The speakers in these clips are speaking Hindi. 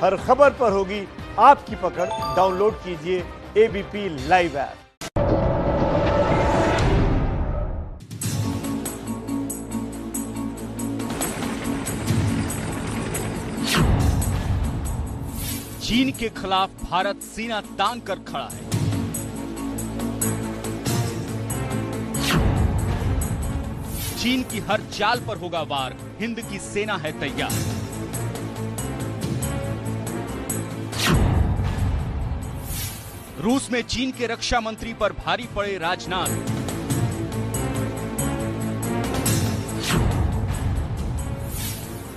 हर खबर पर होगी आपकी पकड़। डाउनलोड कीजिए एबीपी लाइव ऐप। चीन के खिलाफ भारत सीना तान कर खड़ा है। चीन की हर चाल पर होगा वार, हिंद की सेना है तैयार। रूस में चीन के रक्षा मंत्री पर भारी पड़े राजनाथ।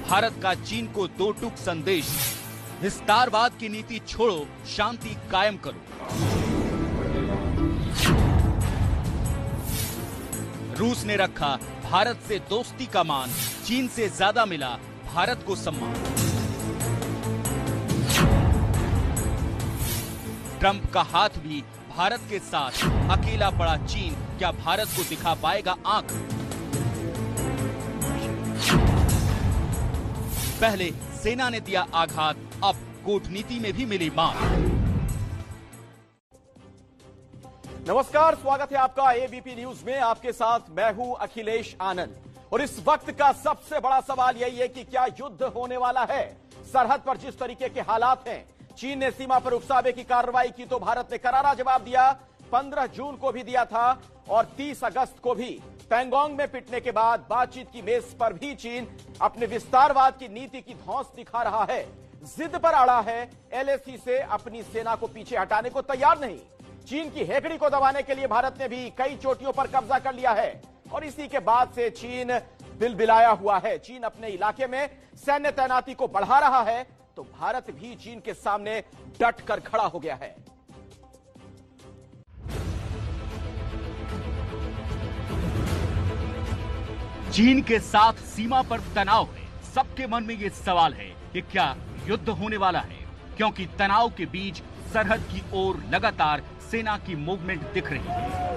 भारत का चीन को दो टूक संदेश, विस्तारवाद की नीति छोड़ो, शांति कायम करो। रूस ने रखा भारत से दोस्ती का मान, चीन से ज्यादा मिला भारत को सम्मान। ट्रंप का हाथ भी भारत के साथ, अकेला पड़ा चीन क्या भारत को दिखा पाएगा आंख? पहले सेना ने दिया आघात, अब कूटनीति में भी मिली मार। नमस्कार, स्वागत है आपका एबीपी न्यूज में। आपके साथ मैं हूं अखिलेश आनंद। और इस वक्त का सबसे बड़ा सवाल यही है कि क्या युद्ध होने वाला है? सरहद पर जिस तरीके के हालात हैं, चीन ने सीमा पर उकसावे की कार्रवाई की तो भारत ने करारा जवाब दिया। 15 जून को भी दिया था और 30 अगस्त को भी। पैंगोंग में पिटने के बाद बातचीत की मेज पर भी चीन अपने विस्तारवाद की नीति की धौंस दिखा रहा है। जिद पर अड़ा है, एलएसी से अपनी सेना को पीछे हटाने को तैयार नहीं। चीन की हेकड़ी को दबाने के लिए भारत ने भी कई चोटियों पर कब्जा कर लिया है और इसी के बाद से चीन बिलबिलाया हुआ है। चीन अपने इलाके में सैन्य तैनाती को बढ़ा रहा है तो भारत भी चीन के सामने डट कर खड़ा हो गया है। चीन के साथ सीमा पर तनाव है। सबके मन में ये सवाल है कि क्या युद्ध होने वाला है, क्योंकि तनाव के बीच सरहद की ओर लगातार सेना की मूवमेंट दिख रही है।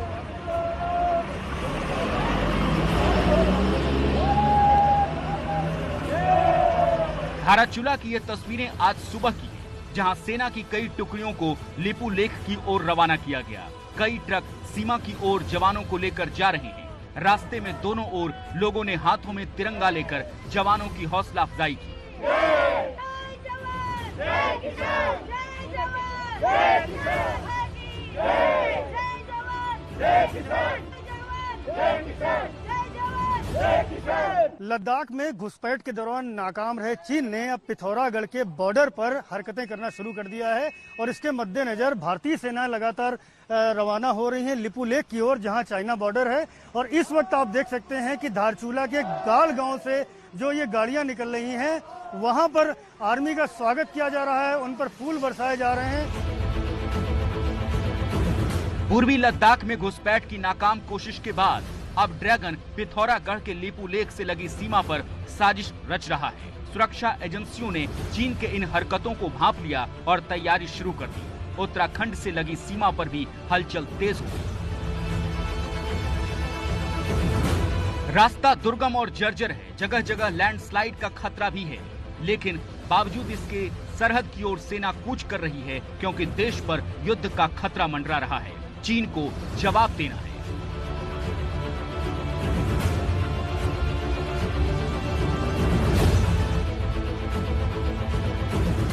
धाराचूला की ये तस्वीरें आज सुबह की है, जहां सेना की कई टुकड़ियों को लिपू लेक की ओर रवाना किया गया। कई ट्रक सीमा की ओर जवानों को लेकर जा रहे हैं। रास्ते में दोनों ओर लोगों ने हाथों में तिरंगा लेकर जवानों की हौसला अफजाई की। लद्दाख में घुसपैठ के दौरान नाकाम रहे चीन ने अब पिथौरागढ़ के बॉर्डर पर हरकतें करना शुरू कर दिया है और इसके मद्देनजर भारतीय सेना लगातार रवाना हो रही है लिपू लेक की ओर, जहां चाइना बॉर्डर है। और इस वक्त आप देख सकते हैं कि धारचूला के गाल गांव से जो ये गाड़ियां निकल रही हैं, वहां पर आर्मी का स्वागत किया जा रहा है, उन पर फूल बरसाए जा रहे हैं। पूर्वी लद्दाख में घुसपैठ की नाकाम कोशिश के बाद अब ड्रैगन पिथौरागढ़ के लिपू लेक से लगी सीमा पर साजिश रच रहा है। सुरक्षा एजेंसियों ने चीन के इन हरकतों को भांप लिया और तैयारी शुरू कर दी। उत्तराखंड से लगी सीमा पर भी हलचल तेज हो गई। रास्ता दुर्गम और जर्जर है, जगह जगह लैंडस्लाइड का खतरा भी है, लेकिन बावजूद इसके सरहद की ओर सेना कूच कर रही है, क्योंकि देश पर युद्ध का खतरा मंडरा रहा है। चीन को जवाब देना है।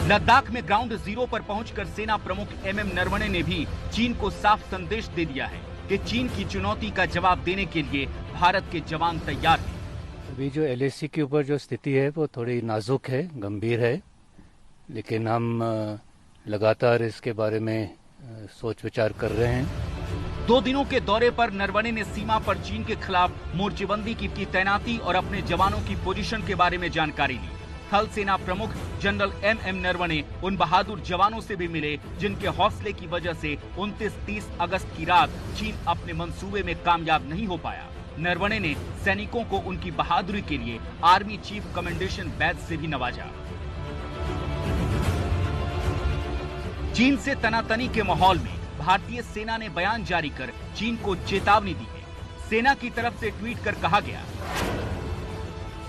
लद्दाख में ग्राउंड जीरो पर पहुंचकर सेना प्रमुख एमएम नरवणे ने भी चीन को साफ संदेश दे दिया है कि चीन की चुनौती का जवाब देने के लिए भारत के जवान तैयार हैं। अभी जो एलएसी के ऊपर जो स्थिति है वो थोड़ी नाजुक है, गंभीर है, लेकिन हम लगातार इसके बारे में सोच विचार कर रहे हैं। 2 दिनों के दौरे पर नरवणे ने सीमा पर चीन के खिलाफ मोर्चेबंदी की तैनाती और अपने जवानों की पोजीशन के बारे में जानकारी ली। थल सेना प्रमुख जनरल एमएम नरवणे उन बहादुर जवानों से भी मिले जिनके हौसले की वजह से 29-30 अगस्त की रात चीन अपने मंसूबे में कामयाब नहीं हो पाया। नरवणे ने सैनिकों को उनकी बहादुरी के लिए आर्मी चीफ कमेंडेशन बैज से भी नवाजा। चीन से तनातनी के माहौल में भारतीय सेना ने बयान जारी कर चीन को चेतावनी दी है। सेना की तरफ से ट्वीट कर कहा गया,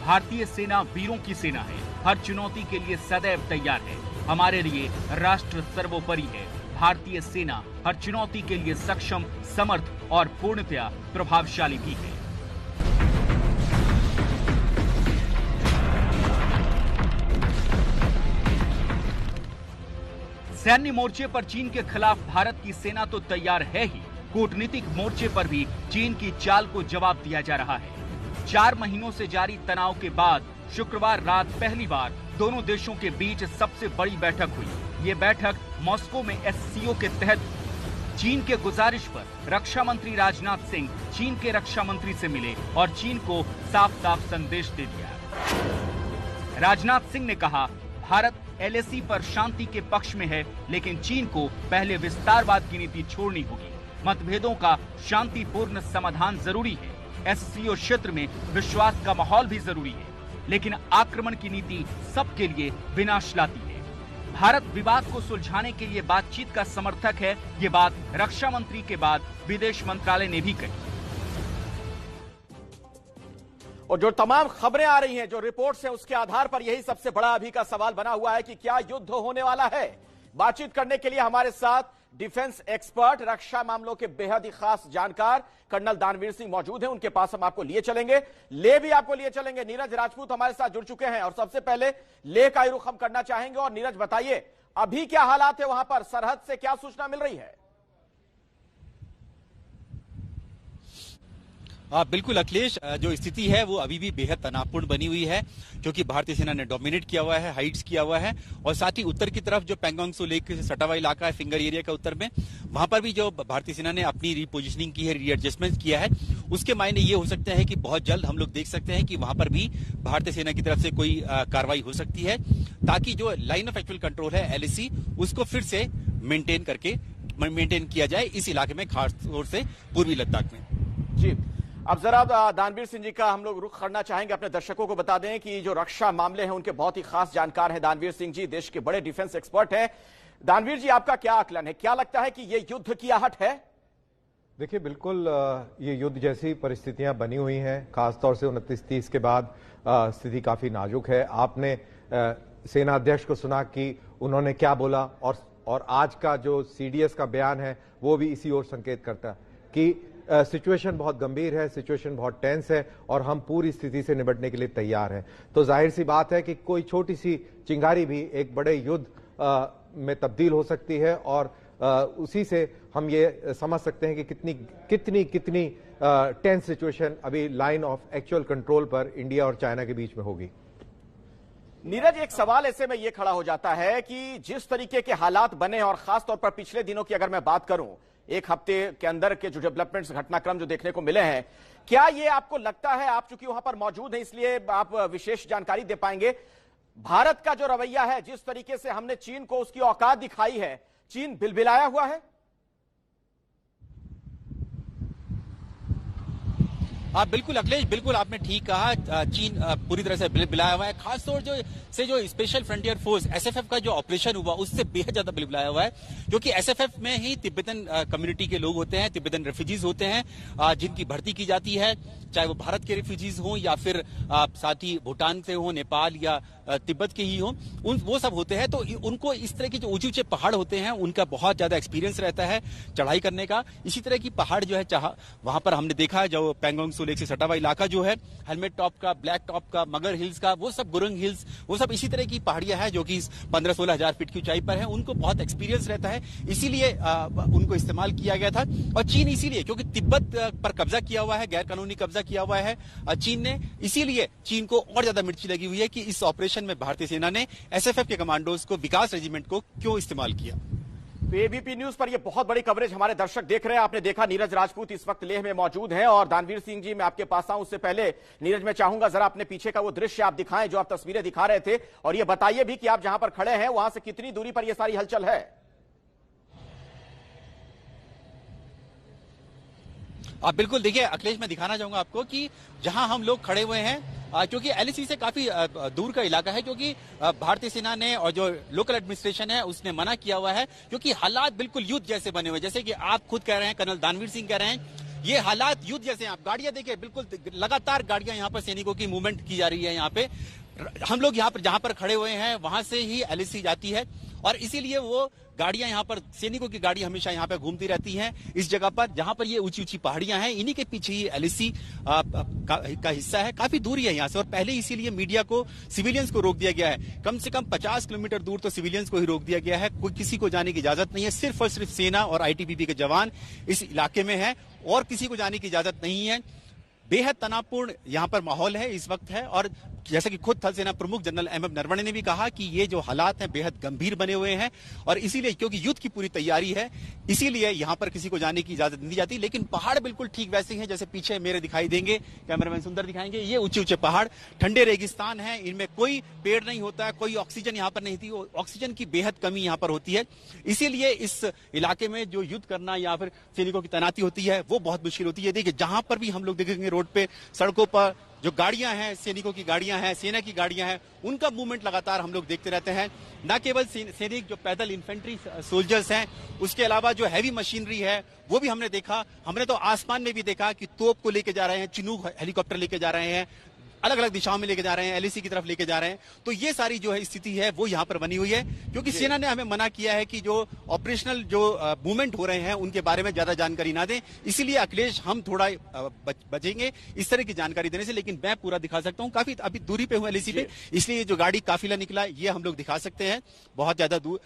भारतीय सेना वीरों की सेना है, हर चुनौती के लिए सदैव तैयार है। हमारे लिए राष्ट्र सर्वोपरि है। भारतीय सेना हर चुनौती के लिए सक्षम, समर्थ और पूर्णतया प्रभावशाली भी है। सैन्य मोर्चे पर चीन के खिलाफ भारत की सेना तो तैयार है ही, कूटनीतिक मोर्चे पर भी चीन की चाल को जवाब दिया जा रहा है। 4 महीनों से जारी तनाव के बाद शुक्रवार रात पहली बार दोनों देशों के बीच सबसे बड़ी बैठक हुई। ये बैठक मॉस्को में SCO के तहत चीन के गुजारिश पर रक्षा मंत्री राजनाथ सिंह चीन के रक्षा मंत्री से मिले और चीन को साफ साफ संदेश दे दिया। राजनाथ सिंह ने कहा, भारत LAC पर शांति के पक्ष में है, लेकिन चीन को पहले विस्तारवाद की नीति छोड़नी होगी। मतभेदों का शांतिपूर्ण समाधान जरूरी है। SCO क्षेत्र में विश्वास का माहौल भी जरूरी है, लेकिन आक्रमण की नीति सबके लिए विनाश लाती है। भारत विवाद को सुलझाने के लिए बातचीत का समर्थक है। ये बात रक्षा मंत्री के बाद विदेश मंत्रालय ने भी कही। और जो तमाम खबरें आ रही हैं, जो रिपोर्ट्स हैं, उसके आधार पर यही सबसे बड़ा अभी का सवाल बना हुआ है कि क्या युद्ध होने वाला है। बातचीत करने के लिए हमारे साथ डिफेंस एक्सपर्ट, रक्षा मामलों के बेहद ही खास जानकार कर्नल दानवीर सिंह मौजूद हैं। उनके पास हम आपको लिए चलेंगे, भी आपको लिए चलेंगे। नीरज राजपूत हमारे साथ जुड़ चुके हैं और सबसे पहले लेह का रुख हम करना चाहेंगे। और नीरज, बताइए अभी क्या हालात है वहां पर, सरहद से क्या सूचना मिल रही है? बिल्कुल अखिलेश, जो स्थिति है वो अभी भी बेहद तनावपूर्ण बनी हुई है, क्योंकि भारतीय सेना ने डोमिनेट किया हुआ है, हाइट्स किया हुआ है। और साथ ही उत्तर की तरफ जो पैंगोंग त्सो लेक से सटा हुआ इलाका है, फिंगर एरिया का उत्तर में, वहां पर भी जो भारतीय सेना ने अपनी रीपोजिशनिंग की है, रीएडजस्टमेंट किया है, उसके मायने ये हो सकते हैं कि बहुत जल्द हम लोग देख सकते हैं कि वहां पर भी भारतीय सेना की तरफ से कोई कार्रवाई हो सकती है, ताकि जो लाइन ऑफ एक्चुअल कंट्रोल है LAC, उसको फिर से मेंटेन किया जाए इस इलाके में, खासतौर से पूर्वी लद्दाख में। जी, अब जरा दानवीर सिंह जी का हम लोग रुख करना चाहेंगे। अपने दर्शकों को बता दें कि जो रक्षा मामले हैं उनके बहुत ही खास जानकार हैं दानवीर सिंह जी, देश के बड़े डिफेंस एक्सपर्ट हैं। दानवीर जी, आपका क्या आकलन है, क्या लगता है कि ये युद्ध की आहट है? देखिए, बिल्कुल ये युद्ध जैसी परिस्थितियां बनी हुई हैं, खासतौर से 29-30 के बाद स्थिति काफी नाजुक है। आपने सेना अध्यक्ष को सुना कि उन्होंने क्या बोला, और आज का जो CDS का बयान है वो भी इसी ओर संकेत करता है कि सिचुएशन बहुत गंभीर है, सिचुएशन बहुत टेंस है और हम पूरी स्थिति से निपटने के लिए तैयार हैं। तो जाहिर सी बात है कि कोई छोटी सी चिंगारी भी एक बड़े युद्ध में तब्दील हो सकती है, और उसी से हम ये समझ सकते हैं कि कितनी टेंस सिचुएशन अभी लाइन ऑफ एक्चुअल कंट्रोल पर इंडिया और चाइना के बीच में होगी। नीरज, एक सवाल ऐसे में यह खड़ा हो जाता है कि जिस तरीके के हालात बने, और खासतौर पर पिछले दिनों की अगर मैं बात करूं, एक हफ्ते के अंदर के जो डेवलपमेंट्स, घटनाक्रम जो देखने को मिले हैं, क्या ये आपको लगता है, आप चूंकि वहां पर मौजूद हैं इसलिए आप विशेष जानकारी दे पाएंगे, भारत का जो रवैया है, जिस तरीके से हमने चीन को उसकी औकात दिखाई है, चीन बिलबिलाया हुआ है? बिल्कुल अखिलेश, बिल्कुल आपने ठीक कहा। चीन पूरी तरह से बिलबिलाया हुआ है। खासतौर से जो स्पेशल फ्रंटियर फोर्स SFF का जो ऑपरेशन हुआ, उससे बेहद ज्यादा बिलबिलाया हुआ है, क्योंकि SFF में ही तिब्बतन कम्युनिटी के लोग होते हैं, तिब्बतन रेफ्यूजीज होते हैं, जिनकी भर्ती की जाती है, चाहे वो भारत के रेफ्यूजीज हों या फिर साथ ही भूटान से हो, नेपाल या तिब्बत के ही हों, वो सब होते हैं। तो उनको इस तरह के जो ऊंचे ऊंचे पहाड़ होते हैं, उनका बहुत ज्यादा एक्सपीरियंस रहता है चढ़ाई करने का। इसी तरह की पहाड़ जो है, वहां पर हमने देखा है, जो पैंगोंग त्सो लेक से सटा हुआ इलाका जो है, हेलमेट टॉप का, ब्लैक टॉप का, मगर हिल्स का, वो सब गुरुंग हिल्स, वो सब इसी तरह की पहाड़ियां हैं जो कि 15-16 हजार फीट की ऊंचाई पर है। उनको बहुत एक्सपीरियंस रहता है, इसीलिए उनको इस्तेमाल किया गया था। और चीन इसीलिए, क्योंकि तिब्बत पर कब्जा किया हुआ है, गैर कानूनी कब्जा किया हुआ है चीन ने, इसीलिए चीन को और ज्यादा मिर्ची लगी हुई है कि इस ऑपरेशन में भारतीय सेना ने SFF के कमांडोज को, विकास रेजिमेंट को क्यों इस्तेमाल किया। ABP न्यूज पर यह बहुत बड़ी कवरेज हमारे दर्शक देख रहे हैं। आपने देखा नीरज राजपूत इस वक्त लेह में मौजूद हैं, और दानवीर सिंह जी, मैं आपके पास आऊं उससे पहले नीरज, मैं चाहूंगा जरा अपने पीछे का वो दृश्य आप दिखाएं जो आप तस्वीरें दिखा रहे थे, और ये बताइए भी कि आप जहां पर खड़े हैं वहां से कितनी दूरी पर यह सारी हलचल है। आप बिल्कुल देखिए अखिलेश, मैं दिखाना चाहूंगा आपको कि जहां हम लोग खड़े हुए हैं, क्योंकि LAC से काफी दूर का इलाका है, क्योंकि भारतीय सेना ने और जो लोकल एडमिनिस्ट्रेशन है उसने मना किया हुआ है, क्योंकि हालात बिल्कुल युद्ध जैसे बने हुए, जैसे कि आप खुद कह रहे हैं, कर्नल दानवीर सिंह कह रहे हैं ये हालात युद्ध जैसे हैं। आप गाड़ियां देखिए, बिल्कुल लगातार गाड़ियां यहाँ पर सैनिकों की मूवमेंट की जा रही है। यहाँ पे हम लोग यहाँ पर जहां पर खड़े हुए हैं वहां से ही एलएसी जाती है और इसीलिए वो गाड़ियां यहाँ पर, सैनिकों की गाड़ी हमेशा यहाँ पे घूमती रहती हैं इस जगह पर जहां पर ये ऊंची ऊंची पहाड़ियां हैं। इन्हीं के पीछे ही एलएसी का हिस्सा है, काफी दूरी है यहाँ से और पहले इसीलिए मीडिया को, सिविलियंस को रोक दिया गया है। कम से कम 50 किलोमीटर दूर तो सिविलियंस को ही रोक दिया गया है। कोई किसी को जाने की इजाजत नहीं है। सिर्फ और सिर्फ सेना और आईटीबीपी के जवान इस इलाके में है और किसी को जाने की इजाजत नहीं है। बेहद तनावपूर्ण यहाँ पर माहौल है इस वक्त है और जैसा कि खुद थल सेना प्रमुख जनरल एमएम नरवणे ने भी कहा कि ये जो हालात हैं बेहद गंभीर बने हुए हैं और इसीलिए, क्योंकि युद्ध की पूरी तैयारी है, इसीलिए यहां पर किसी को जाने की इजाजत नहीं दी जाती। लेकिन पहाड़ बिल्कुल ठीक वैसे हैं जैसे पीछे मेरे दिखाई देंगे, कैमरामैन सुंदर दिखाएंगे। ये ऊंचे ऊंचे पहाड़, ठंडे रेगिस्तान है, इनमें कोई पेड़ नहीं होता है, कोई ऑक्सीजन यहाँ पर नहीं थी। ऑक्सीजन की बेहद कमी यहाँ पर होती है। इसीलिए इस इलाके में जो युद्ध करना या फिर सैनिकों की तैनाती होती है वो बहुत मुश्किल होती है। देखिए, जहां पर भी हम लोग देखेंगे रोड पे, सड़कों पर जो गाड़ियां हैं, सैनिकों की गाड़ियां हैं, सेना की गाड़ियां हैं, उनका मूवमेंट लगातार हम लोग देखते रहते हैं। न केवल सैनिक, जो पैदल इन्फेंट्री सोल्जर्स हैं, उसके अलावा जो हैवी मशीनरी है वो भी हमने देखा। हमने तो आसमान में भी देखा कि तोप को लेके जा रहे हैं, चिनूक हेलीकॉप्टर लेके जा रहे हैं, अलग अलग दिशाओं में लेके जा रहे हैं, एलएसी की तरफ लेके जा रहे हैं। तो ये सारी जो है स्थिति है वो यहाँ पर बनी हुई है, क्योंकि सेना ने हमें मना किया है कि जो ऑपरेशनल जो मूवमेंट हो रहे हैं उनके बारे में ज्यादा जानकारी ना दें। इसीलिए अखिलेश, हम थोड़ा बचेंगे इस तरह की जानकारी देने से, लेकिन मैं पूरा दिखा सकता हूँ। काफी अभी दूरी पे हूँ एलएसी पे, इसलिए जो गाड़ी काफिला निकला ये हम लोग दिखा सकते हैं। बहुत ज्यादा दूर,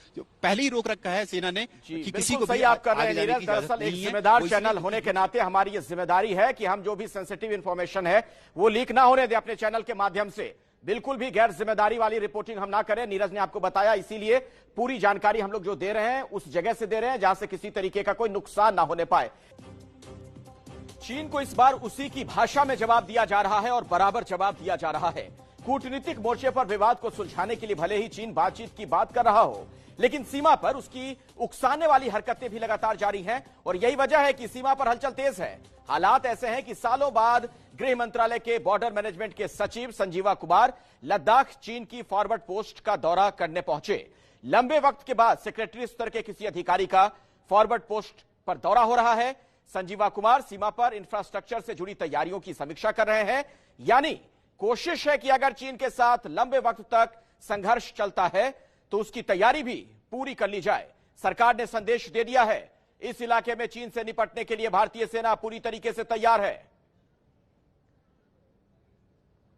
पहले ही रोक रखा है सेना ने कि किसी को सही आप कर रहे हैं नीरज। दरअसल एक जिम्मेदार चैनल होने के नाते हमारी ये जिम्मेदारी है कि हम जो भी सेंसिटिव इंफॉर्मेशन है वो लीक ना होने दें अपने चैनल के माध्यम से। बिल्कुल भी गैर जिम्मेदारी वाली रिपोर्टिंग हम ना करें। नीरज ने आपको बताया, इसीलिए पूरी जानकारी हम लोग जो दे रहे हैं उस जगह से दे रहे हैं जहां से किसी तरीके का कोई नुकसान ना होने पाए। चीन को इस बार उसी की भाषा में जवाब दिया जा रहा है और बराबर जवाब दिया जा रहा है। कूटनीतिक मोर्चे पर विवाद को सुलझाने के लिए भले ही चीन बातचीत की बात कर रहा हो, लेकिन सीमा पर उसकी उकसाने वाली हरकतें भी लगातार जारी हैं और यही वजह है कि सीमा पर हलचल तेज है। हालात ऐसे हैं कि सालों बाद गृह मंत्रालय के बॉर्डर मैनेजमेंट के सचिव संजीवा कुमार लद्दाख चीन की फॉरवर्ड पोस्ट का दौरा करने पहुंचे। लंबे वक्त के बाद सेक्रेटरी स्तर के किसी अधिकारी का फॉरवर्ड पोस्ट पर दौरा हो रहा है। संजीवा कुमार सीमा पर इंफ्रास्ट्रक्चर से जुड़ी तैयारियों की समीक्षा कर रहे हैं, यानी कोशिश है कि अगर चीन के साथ लंबे वक्त तक संघर्ष चलता है तो उसकी तैयारी भी पूरी कर ली जाए। सरकार ने संदेश दे दिया है, इस इलाके में चीन से निपटने के लिए भारतीय सेना पूरी तरीके से तैयार है।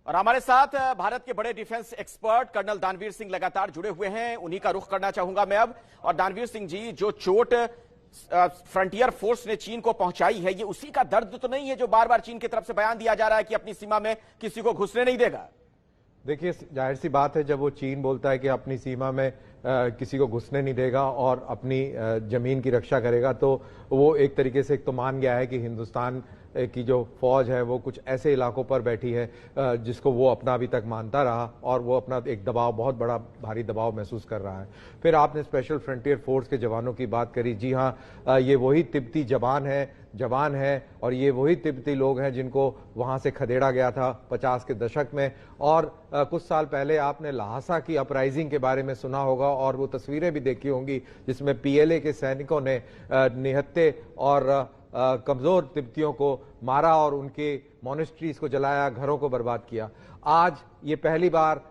और हमारे साथ भारत के बड़े डिफेंस एक्सपर्ट कर्नल दानवीर सिंह लगातार जुड़े हुए हैं, उन्हीं का रुख करना चाहूंगा मैं अब। और दानवीर सिंह जी, जो चोट फ्रंटियर फोर्स ने चीन को पहुंचाई है, ये उसी का दर्द तो नहीं है जो बार बार चीन की तरफ से बयान दिया जा रहा है कि अपनी सीमा में किसी को घुसने नहीं देगा? देखिए, जाहिर सी बात है, जब वो चीन बोलता है कि अपनी सीमा में किसी को घुसने नहीं देगा और अपनी जमीन की रक्षा करेगा, तो वो एक तरीके से एक तो मान गया है कि हिंदुस्तान की जो फौज है वो कुछ ऐसे इलाकों पर बैठी है जिसको वो अपना अभी तक मानता रहा और वो अपना एक दबाव, बहुत बड़ा भारी दबाव महसूस कर रहा है। फिर आपने स्पेशल फ्रंटियर फोर्स के जवानों की बात करी। जी हाँ, ये वही तिब्बती जवान है और ये वही तिब्बती लोग हैं जिनको वहां से खदेड़ा गया था 50 के दशक में। और कुछ साल पहले आपने ल्हासा की अपराइजिंग के बारे में सुना होगा और वो तस्वीरें भी देखी होंगी जिसमें पीएलए के सैनिकों ने निहत्थे और कमजोर तिब्बतियों को मारा और उनके मॉनेस्ट्रीज को जलाया, घरों को बर्बाद किया। आज ये पहली बार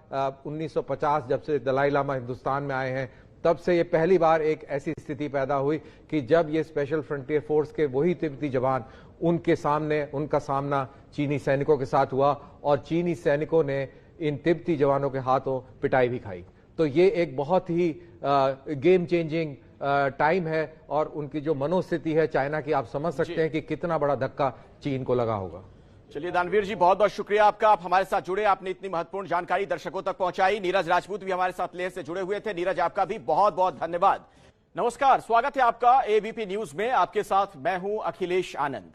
1950 जब से दलाई लामा हिंदुस्तान में आए हैं तब से ये पहली बार एक ऐसी स्थिति पैदा हुई कि जब ये स्पेशल फ्रंटियर फोर्स के वही तिब्बती जवान, उनका सामना चीनी सैनिकों के साथ हुआ और चीनी सैनिकों ने इन तिब्बती जवानों के हाथों पिटाई भी खाई। तो ये एक बहुत ही गेम चेंजिंग टाइम है और उनकी जो मनोस्थिति है चाइना की, आप समझ सकते हैं कि कितना बड़ा धक्का चीन को लगा होगा। चलिए दानवीर जी, बहुत बहुत शुक्रिया आपका, आप हमारे साथ जुड़े, आपने इतनी महत्वपूर्ण जानकारी दर्शकों तक पहुंचाई। नीरज राजपूत भी हमारे साथ लेह से जुड़े हुए थे। नीरज, आपका भी बहुत बहुत धन्यवाद। नमस्कार, स्वागत है आपका एबीपी न्यूज में। आपके साथ मैं हूं अखिलेश आनंद।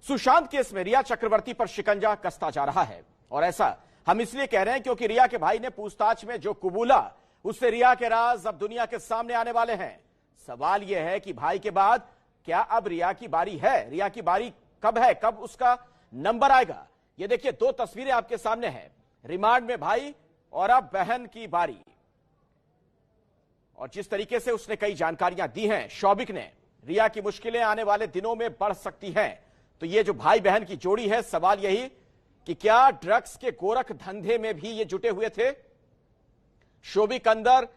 सुशांत केस में रिया चक्रवर्ती पर शिकंजा कसता जा रहा है और ऐसा हम इसलिए कह रहे हैं क्योंकि रिया के भाई ने पूछताछ में जो कबूला, उससे रिया के राज अब दुनिया के सामने आने वाले हैं। सवाल यह है कि भाई के बाद क्या अब रिया की बारी है? रिया की बारी कब है, कब उसका नंबर आएगा? ये देखिए, दो तस्वीरें आपके सामने हैं, रिमांड में भाई और अब बहन की बारी। और जिस तरीके से उसने कई जानकारियां दी हैं शौबिक ने, रिया की मुश्किलें आने वाले दिनों में बढ़ सकती हैं। तो ये जो भाई बहन की जोड़ी है, सवाल यही कि क्या ड्रग्स के गोरख धंधे में भी ये जुटे हुए थे? शोभिक अंदर,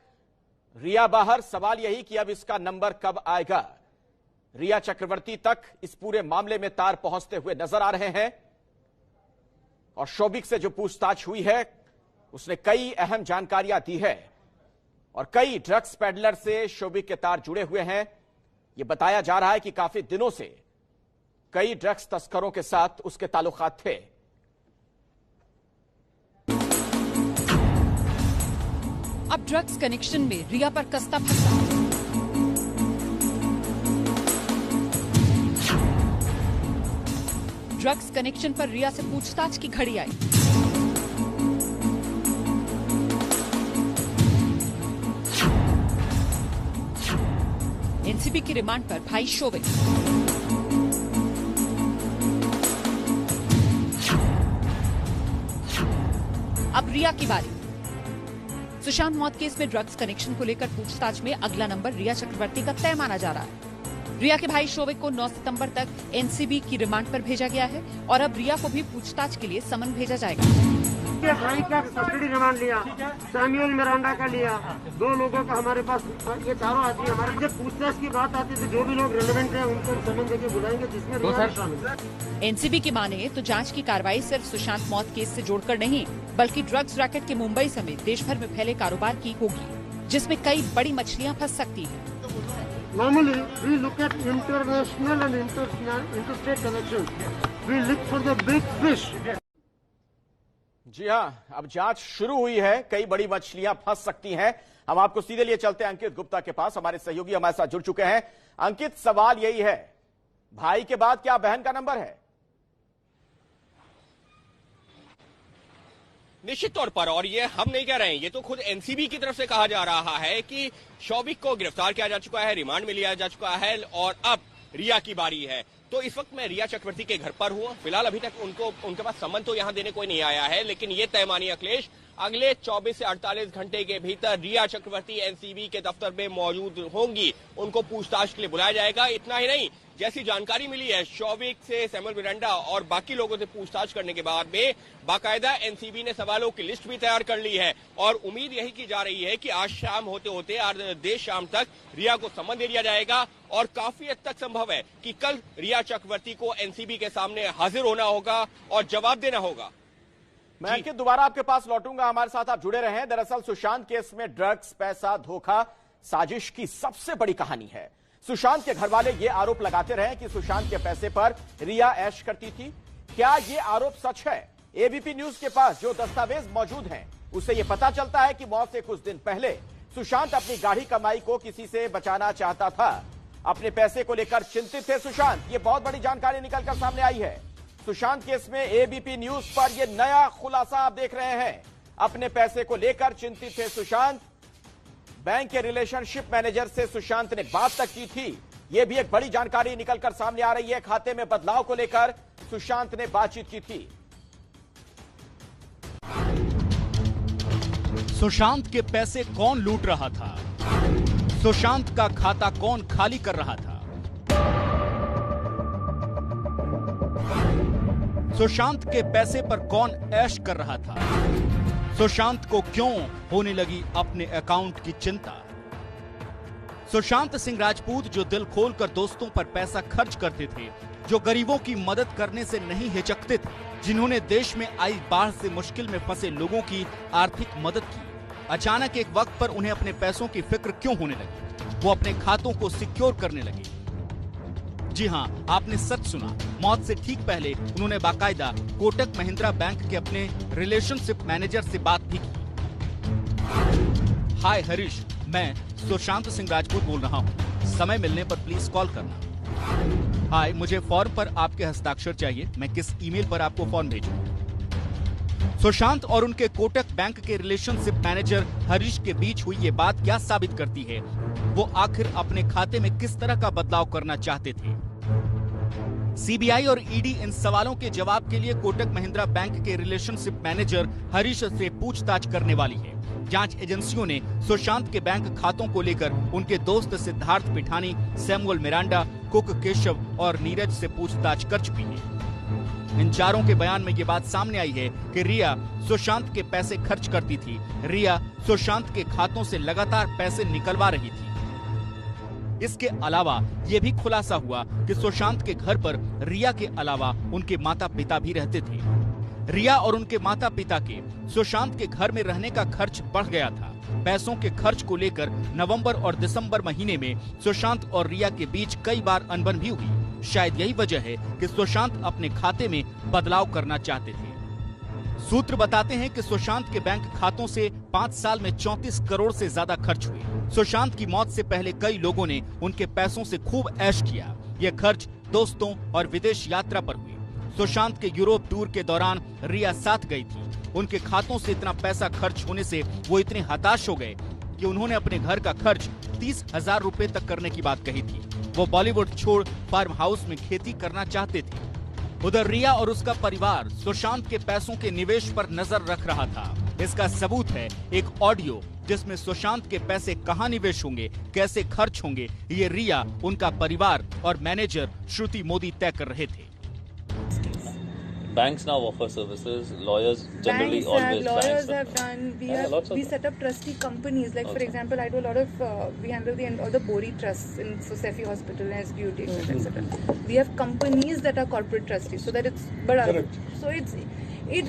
रिया बाहर। सवाल यही कि अब इसका नंबर कब आएगा? रिया चक्रवर्ती तक इस पूरे मामले में तार पहुंचते हुए नजर आ रहे हैं और शोभिक से जो पूछताछ हुई है उसने कई अहम जानकारियां दी है और कई ड्रग्स पेडलर से शोभिक के तार जुड़े हुए हैं। यह बताया जा रहा है कि काफी दिनों से कई ड्रग्स तस्करों के साथ उसके ताल्लुकात थे। अब ड्रग्स कनेक्शन में रिया पर कस्ता फंसा। ड्रग्स कनेक्शन पर रिया से पूछताछ की घड़ी आई। एनसीबी की रिमांड पर भाई शोभिक। अब रिया की बारी। सुशांत मौत केस में ड्रग्स कनेक्शन को लेकर पूछताछ में अगला नंबर रिया चक्रवर्ती का तय माना जा रहा है। रिया के भाई शोभिक को 9 सितंबर तक एनसीबी की रिमांड पर भेजा गया है और अब रिया को भी पूछताछ के लिए समन भेजा जाएगा। के भाई का कस्टडी रिमांड लिया, सैमुअल मिरांडा का लिया, 2 लोगों का हमारे पास, ये चारों आदमी हमारे जब पूछताछ की बात आती है तो जो भी लोग रेलेवेंट हैं उनको समन देके बुलाएंगे, जिसमें रिया शामिल। एनसीबी की माने तो जांच की कार्रवाई सिर्फ सुशांत मौत केस से जोड़कर नहीं बल्कि ड्रग्स रैकेट के मुंबई समेत देश भर में फैले कारोबार की होगी, जिसमें कई बड़ी मछलियां फंस सकती हैं। Normally, we look at international and interstate connections. We look for the big fish. जी हां, अब जांच शुरू हुई है, कई बड़ी मछलियां फंस सकती हैं। हम आपको सीधे लिए चलते हैं अंकित गुप्ता के पास, हमारे सहयोगी हमारे साथ जुड़ चुके हैं। अंकित, सवाल यही है, भाई के बाद क्या बहन का नंबर है? निश्चित तौर पर, और ये हम नहीं कह रहे हैं, ये तो खुद एनसीबी की तरफ से कहा जा रहा है कि शोभिक को गिरफ्तार किया जा चुका है, रिमांड में लिया जा चुका है और अब रिया की बारी है। तो इस वक्त मैं रिया चक्रवर्ती के घर पर हूं। फिलहाल अभी तक उनके पास सम्मन तो यहां देने कोई नहीं आया है, लेकिन ये तय मानिए अखिलेश, अगले 24 से 48 घंटे के भीतर रिया चक्रवर्ती एनसीबी के दफ्तर में मौजूद होंगी। उनको पूछताछ के लिए बुलाया जाएगा। इतना ही नहीं, जैसी जानकारी मिली है शोभिक से, सैमुअल मिरांडा और बाकी लोगों से पूछताछ करने के बाद में बाकायदा एनसीबी ने सवालों की लिस्ट भी तैयार कर ली है और उम्मीद यही की जा रही है कि आज शाम होते होते आज देर शाम तक रिया को सम्मन दे दिया जाएगा और काफी हद तक संभव है कि कल रिया चक्रवर्ती को एनसीबी के सामने हाजिर होना होगा और जवाब देना होगा। मैं अंकित दोबारा आपके पास लौटूंगा, हमारे साथ आप जुड़े रहें। दरअसल सुशांत केस में ड्रग्स, पैसा, धोखा, साजिश की सबसे बड़ी कहानी है। सुशांत के घर वाले ये आरोप लगाते रहे कि सुशांत के पैसे पर रिया ऐश करती थी। क्या ये आरोप सच है? एबीपी न्यूज के पास जो दस्तावेज मौजूद हैं, उससे ये पता चलता है कि मौत से कुछ दिन पहले सुशांत अपनी गाढ़ी कमाई को किसी से बचाना चाहता था। अपने पैसे को लेकर चिंतित थे सुशांत। ये बहुत बड़ी जानकारी निकलकर सामने आई है। सुशांत केस में एबीपी न्यूज पर यह नया खुलासा आप देख रहे हैं। अपने पैसे को लेकर चिंतित थे सुशांत। बैंक के रिलेशनशिप मैनेजर से सुशांत ने बात तक की थी। यह भी एक बड़ी जानकारी निकलकर सामने आ रही है। खाते में बदलाव को लेकर सुशांत ने बातचीत की थी। सुशांत के पैसे कौन लूट रहा था? सुशांत का खाता कौन खाली कर रहा था? सुशांत के पैसे पर कौन ऐश कर रहा था? सुशांत को क्यों होने लगी अपने अकाउंट की चिंता? सुशांत सिंह राजपूत जो दिल खोलकर दोस्तों पर पैसा खर्च करते थे, जो गरीबों की मदद करने से नहीं हिचकते थे, जिन्होंने देश में आई बाढ़ से मुश्किल में फंसे लोगों की आर्थिक मदद की, अचानक एक वक्त पर उन्हें अपने पैसों की फिक्र क्यों होने लगी? वो अपने खातों को सिक्योर करने लगे। जी हां, आपने सच सुना। मौत से ठीक पहले उन्होंने बाकायदा कोटक महिंद्रा बैंक के अपने रिलेशनशिप मैनेजर से बात भी की। हाय हरीश, मैं सुशांत सिंह राजपूत बोल रहा हूं। समय मिलने पर प्लीज कॉल करना। हाय, मुझे फॉर्म पर आपके हस्ताक्षर चाहिए। मैं किस ईमेल पर आपको फॉर्म भेजूं? सुशांत और उनके कोटक बैंक के रिलेशनशिप मैनेजर हरीश के बीच हुई ये बात क्या साबित करती है? वो आखिर अपने खाते में किस तरह का बदलाव करना चाहते थे? सीबीआई और ईडी इन सवालों के जवाब के लिए कोटक महिंद्रा बैंक के रिलेशनशिप मैनेजर हरीश से पूछताछ करने वाली है। जांच एजेंसियों ने सुशांत के बैंक खातों को लेकर उनके दोस्त Siddharth Pithani, Samuel Miranda, cook Keshav और नीरज से पूछताछ कर चुकी है। इन चारों के बयान में ये बात सामने आई है कि रिया सुशांत के पैसे खर्च करती थी। रिया सुशांत के खातों से लगातार पैसे निकलवा रही थी। इसके अलावा ये भी खुलासा हुआ कि सुशांत के घर पर रिया के अलावा उनके माता पिता भी रहते थे। रिया और उनके माता पिता के सुशांत के घर में रहने का खर्च बढ़ गया था। पैसों के खर्च को लेकर नवंबर और दिसंबर महीने में सुशांत और रिया के बीच कई बार अनबन भी हुई। शायद यही वजह है कि सुशांत अपने खाते में बदलाव करना चाहते थे। सूत्र बताते हैं कि सुशांत के बैंक खातों से 5 साल में 34 करोड़ से ज्यादा खर्च हुए। सुशांत की मौत से पहले कई लोगों ने उनके पैसों से खूब ऐश किया। ये खर्च दोस्तों और विदेश यात्रा पर हुए। सुशांत के यूरोप टूर के दौरान रिया साथ गई थी। उनके खातों से इतना पैसा खर्च होने से वो इतने हताश हो गए कि उन्होंने अपने घर का खर्च 30,000 रुपए तक करने की बात कही थी। वो बॉलीवुड छोड़ फार्म हाउस में खेती करना चाहते थे। उधर रिया और उसका परिवार सुशांत के पैसों के निवेश पर नजर रख रहा था। इसका सबूत है एक ऑडियो जिसमें सुशांत के पैसे कहां निवेश होंगे, कैसे खर्च होंगे, ये रिया, उनका परिवार और मैनेजर श्रुति मोदी तय कर रहे थे। Banks now offer services. Lawyers generally always. Lawyers have done. We set up trustee companies. Like for example, I do a lot of. We handle all the Bori trusts in Sosefi Hospital and SBUT, etc. We have companies that are corporate trustees, so that it's. But so it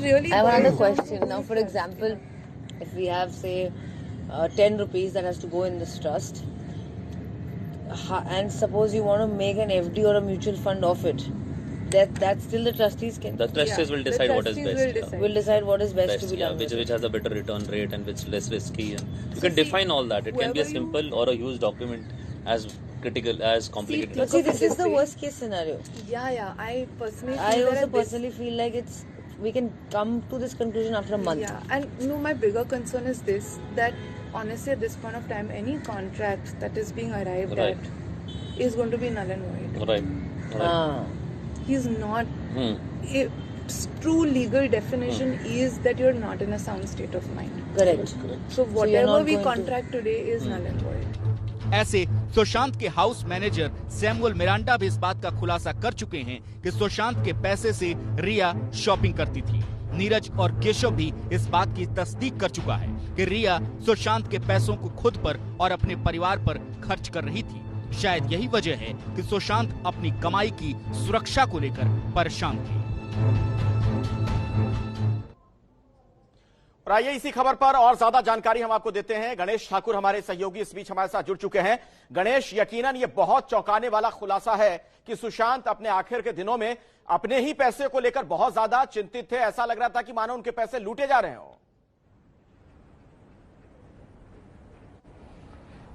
really. I have another question now. For example, if we have say 10 rupees that has to go in this trust, and suppose you want to make an FD or a mutual fund of it. That still the trustees can. The trustees will decide what is best. Will decide what is best to be done. Which has a better return rate and which less risky. And you can define all that. It can be a simple or a huge document, as critical as complicated. But see, this is the worst case scenario. Yeah. I personally feel like we can come to this conclusion after a month. Yeah, and no, my bigger concern is this: that honestly, at this point of time, any contract that is being arrived at is going to be null and void. Right. He's not. True legal definition is that you're not in a sound state of mind. Correct. So whatever we contract today is null and void. ऐसे सुशांत के हाउस मैनेजर सैमुअल मिरांडा भी इस बात का खुलासा कर चुके हैं कि सुशांत के पैसे से रिया शॉपिंग करती थी। नीरज और केशव भी इस बात की तस्दीक कर चुका है कि रिया सुशांत के पैसों को खुद पर और अपने परिवार पर खर्च कर रही थी। शायद यही वजह है कि सुशांत अपनी कमाई की सुरक्षा को लेकर परेशान थे। और आइए इसी खबर पर और ज्यादा जानकारी हम आपको देते हैं। गणेश ठाकुर हमारे सहयोगी इस बीच हमारे साथ जुड़ चुके हैं। गणेश, यकीनन ये बहुत चौंकाने वाला खुलासा है कि सुशांत अपने आखिर के दिनों में अपने ही पैसे को लेकर बहुत ज्यादा चिंतित थे। ऐसा लग रहा था कि मानो उनके पैसे लूटे जा रहे हो।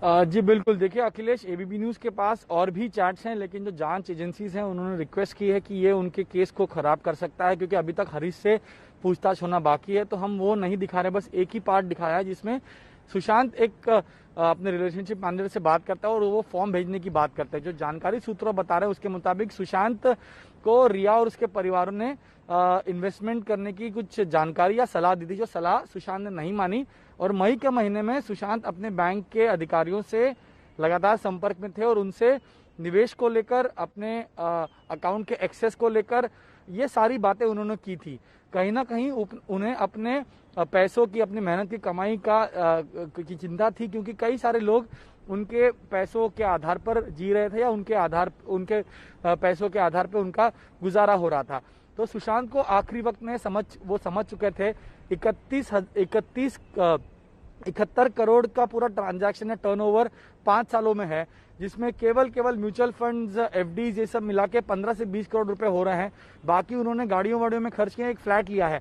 जी बिल्कुल, देखिए अखिलेश, एबीपी न्यूज के पास और भी चैट्स हैं, लेकिन जो जांच एजेंसीज हैं उन्होंने रिक्वेस्ट की है कि ये उनके केस को खराब कर सकता है, क्योंकि अभी तक हरीश से पूछताछ होना बाकी है। तो हम वो नहीं दिखा रहे, बस एक ही पार्ट दिखाया है जिसमें सुशांत एक अपने रिलेशनशिप मैनेजर से बात करता है और वो फॉर्म भेजने की बात करता है। जो जानकारी सूत्रों बता रहे हैं उसके मुताबिक सुशांत को रिया और उसके परिवारों ने इन्वेस्टमेंट करने की कुछ जानकारी या सलाह दी थी, जो सलाह सुशांत ने नहीं मानी। और मई के महीने में सुशांत अपने बैंक के अधिकारियों से लगातार संपर्क में थे और उनसे निवेश को लेकर, अपने अकाउंट के एक्सेस को लेकर ये सारी बातें उन्होंने की थी। कहीं ना कहीं उन्हें अपने पैसों की, अपनी मेहनत की कमाई की चिंता थी, क्योंकि कई सारे लोग उनके पैसों के आधार पर जी रहे थे या उनके पैसों के आधार पर उनका गुजारा हो रहा था। तो सुशांत को आखिरी वक्त में वो समझ चुके थे 71 करोड़ का पूरा ट्रांजैक्शन है, टर्नओवर 5 सालों में है, जिसमें केवल म्यूचुअल फंड्स, एफडीज, ये सब मिला के 15 से 20 करोड़ रुपए हो रहे हैं। बाकी उन्होंने गाड़ियों वाड़ियों में खर्च किया, एक फ्लैट लिया है।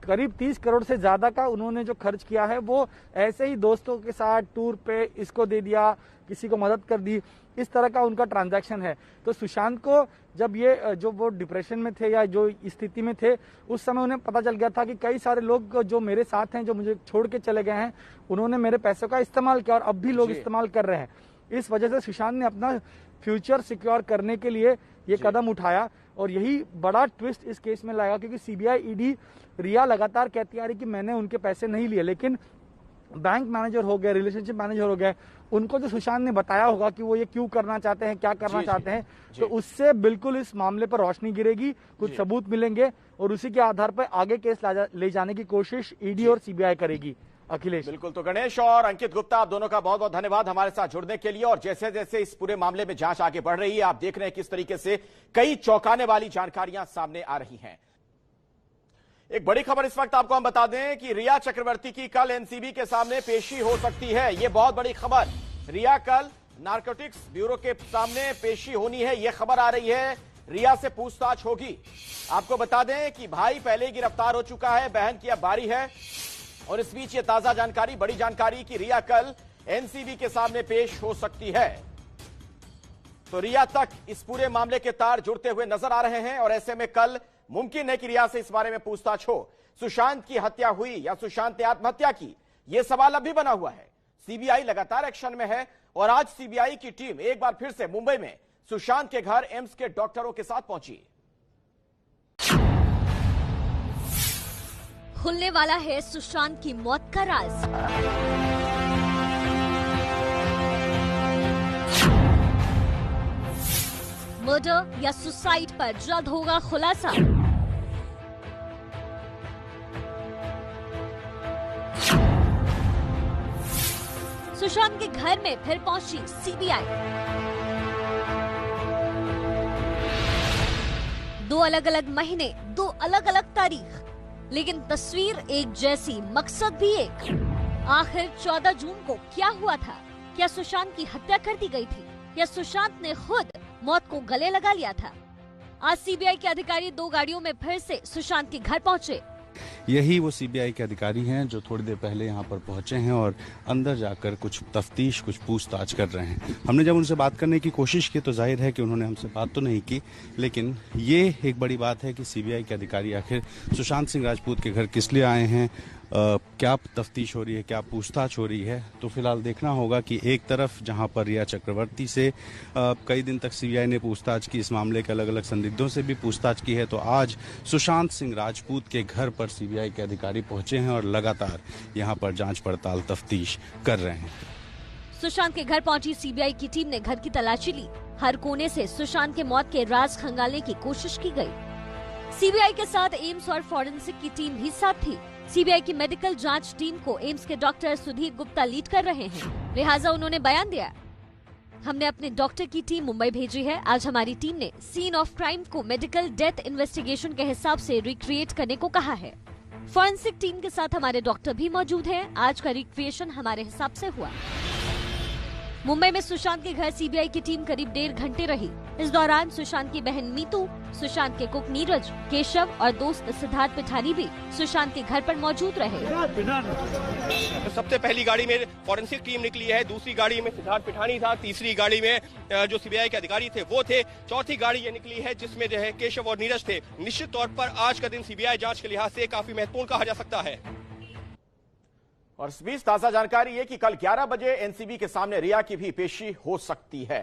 करीब 30 करोड़ से ज्यादा का उन्होंने जो खर्च किया है वो ऐसे ही दोस्तों के साथ टूर पे इसको दे दिया, किसी को मदद कर दी, इस तरह का उनका ट्रांजैक्शन है। तो सुशांत को जब ये जो वो डिप्रेशन में थे या जो स्थिति में थे, उस समय उन्हें पता चल गया था कि कई सारे लोग जो मेरे साथ हैं, जो मुझे छोड़ के चले गए हैं, उन्होंने मेरे पैसों का इस्तेमाल किया और अब भी लोग इस्तेमाल कर रहे हैं। इस वजह से सुशांत ने अपना फ्यूचर सिक्योर करने के लिए ये कदम उठाया और यही बड़ा ट्विस्ट इस केस में लगा, क्योंकि सीबीआई, ईडी, रिया लगातार कहती आ रही कि मैंने उनके पैसे नहीं लिए, लेकिन बैंक मैनेजर हो गए, रिलेशनशिप मैनेजर हो गए, उनको जो सुशांत ने बताया होगा कि वो ये क्यों करना चाहते हैं, क्या करना चाहते हैं, तो उससे बिल्कुल इस मामले पर रोशनी गिरेगी, कुछ सबूत मिलेंगे और उसी के आधार पर आगे केस ले जाने की कोशिश ईडी और सीबीआई करेगी। अखिलेश, बिल्कुल। तो गणेश और अंकित गुप्ता, आप दोनों का बहुत बहुत धन्यवाद हमारे साथ जुड़ने के लिए। और जैसे जैसे इस पूरे मामले में जांच आगे बढ़ रही है, आप देख रहे हैं किस तरीके से कई चौंकाने वाली जानकारियां सामने आ रही हैं। एक बड़ी खबर इस वक्त आपको हम बता दें कि रिया चक्रवर्ती की कल एनसीबी के सामने पेशी हो सकती है। यह बहुत बड़ी खबर, रिया कल नारकोटिक्स ब्यूरो के सामने पेशी होनी है, यह खबर आ रही है। रिया से पूछताछ होगी। आपको बता दें कि भाई पहले ही गिरफ्तार हो चुका है, बहन की अब बारी है। और इस बीच ये ताजा जानकारी, बड़ी जानकारी कि रिया कल एनसीबी के सामने पेश हो सकती है। तो रिया तक इस पूरे मामले के तार जुड़ते हुए नजर आ रहे हैं और ऐसे में कल मुमकिन है कि रिया से इस बारे में पूछताछ हो। सुशांत की हत्या हुई या सुशांत ने आत्महत्या की, यह सवाल अब भी बना हुआ है। सीबीआई लगातार एक्शन में है और आज सीबीआई की टीम एक बार फिर से मुंबई में सुशांत के घर एम्स के डॉक्टरों के साथ पहुंची। खुलने वाला है सुशांत की मौत का राज। मर्डर या सुसाइड पर जल्द होगा खुलासा। सुशांत के घर में फिर पहुंची सीबीआई। 2 अलग अलग महीने, 2 अलग अलग तारीख, लेकिन तस्वीर एक जैसी, मकसद भी एक। आखिर 14 जून को क्या हुआ था? क्या सुशांत की हत्या कर दी गई थी या सुशांत ने खुद मौत को गले लगा लिया था? आज सीबीआई के अधिकारी 2 गाड़ियों में फिर से सुशांत के घर पहुंचे। यही वो सीबीआई के अधिकारी हैं जो थोड़ी देर पहले यहाँ पर पहुंचे हैं और अंदर जाकर कुछ तफ्तीश, कुछ पूछताछ कर रहे हैं। हमने जब उनसे बात करने की कोशिश की तो जाहिर है कि उन्होंने हमसे बात तो नहीं की, लेकिन ये एक बड़ी बात है कि सीबीआई के अधिकारी आखिर सुशांत सिंह राजपूत के घर किस लिए आए हैं, क्या तफ्तीश हो रही है, क्या पूछताछ हो रही है। तो फिलहाल देखना होगा कि एक तरफ जहां पर रिया चक्रवर्ती से कई दिन तक सीबीआई ने पूछताछ की, इस मामले के अलग अलग संदिग्धों से भी पूछताछ की है, तो आज सुशांत सिंह राजपूत के घर पर सीबीआई के अधिकारी पहुंचे हैं और लगातार यहां पर जांच पड़ताल, तफ्तीश कर रहे हैं। सुशांत के घर पहुंची सीबीआई की टीम ने घर की तलाशी ली। हर कोने से सुशांत के मौत के राज खंगालने की कोशिश की गई। सीबीआई के साथ एम्स और फॉरेंसिक की टीम भी साथ थी। सीबीआई की मेडिकल जांच टीम को एम्स के डॉक्टर सुधीर गुप्ता लीड कर रहे हैं, लिहाजा उन्होंने बयान दिया, हमने अपने डॉक्टर की टीम मुंबई भेजी है। आज हमारी टीम ने सीन ऑफ क्राइम को मेडिकल डेथ इन्वेस्टिगेशन के हिसाब से रिक्रिएट करने को कहा है। फॉरेंसिक टीम के साथ हमारे डॉक्टर भी मौजूद हैं। आज का रिक्रिएशन हमारे हिसाब से हुआ। मुंबई में सुशांत के घर सीबीआई की टीम करीब 1.5 घंटे रही। इस दौरान सुशांत की बहन मीतू, सुशांत के कुक नीरज, केशव और दोस्त सिद्धार्थ पिठानी भी सुशांत के घर पर मौजूद रहे। सबसे पहली गाड़ी में फॉरेंसिक टीम निकली है, दूसरी गाड़ी में सिद्धार्थ पिठानी था, तीसरी गाड़ी में जो सीबीआई के अधिकारी थे वो थे, चौथी गाड़ी ये निकली है जिसमें जो है केशव और नीरज थे। निश्चित तौर पर आज का दिन सीबीआई जांच के लिहाज से काफी महत्वपूर्ण कहा जा सकता है। और इस बीच ताजा जानकारी है कि कल 11 बजे एनसीबी के सामने रिया की भी पेशी हो सकती है।